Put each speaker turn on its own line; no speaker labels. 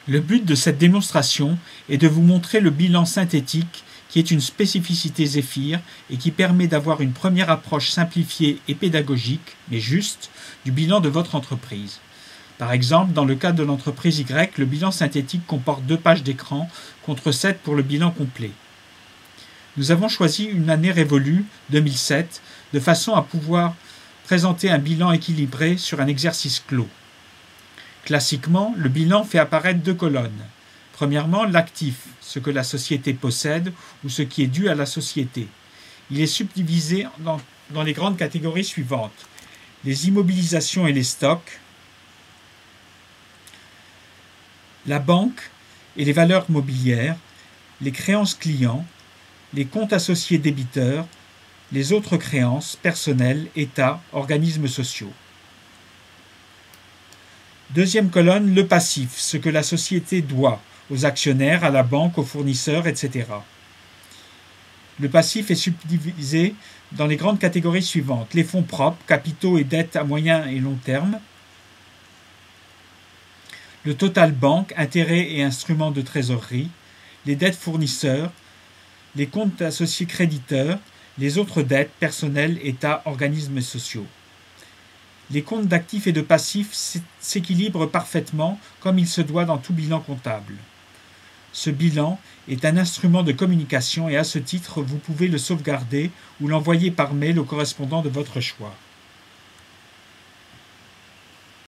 Le but de cette démonstration est de vous montrer le bilan synthétique qui est une spécificité Zephyr et qui permet d'avoir une première approche simplifiée et pédagogique, mais juste, du bilan de votre entreprise. Par exemple, dans le cas de l'entreprise Y, le bilan synthétique comporte 2 pages d'écran contre 7 pour le bilan complet. Nous avons choisi une année révolue, 2007, de façon à pouvoir présenter un bilan équilibré sur un exercice clos. Classiquement, le bilan fait apparaître 2 colonnes. Premièrement, l'actif, ce que la société possède ou ce qui est dû à la société. Il est subdivisé dans les grandes catégories suivantes. Les immobilisations et les stocks, la banque et les valeurs mobilières, les créances clients, les comptes associés débiteurs, les autres créances, personnels, États, organismes sociaux. Deuxième colonne, le passif, ce que la société doit aux actionnaires, à la banque, aux fournisseurs, etc. Le passif est subdivisé dans les grandes catégories suivantes. Les fonds propres, capitaux et dettes à moyen et long terme. Le total banque, intérêts et instruments de trésorerie. Les dettes fournisseurs. Les comptes associés créditeurs. Les autres dettes, personnels, États, organismes sociaux. Les comptes d'actifs et de passifs s'équilibrent parfaitement comme il se doit dans tout bilan comptable. Ce bilan est un instrument de communication et à ce titre, vous pouvez le sauvegarder ou l'envoyer par mail au correspondant de votre choix.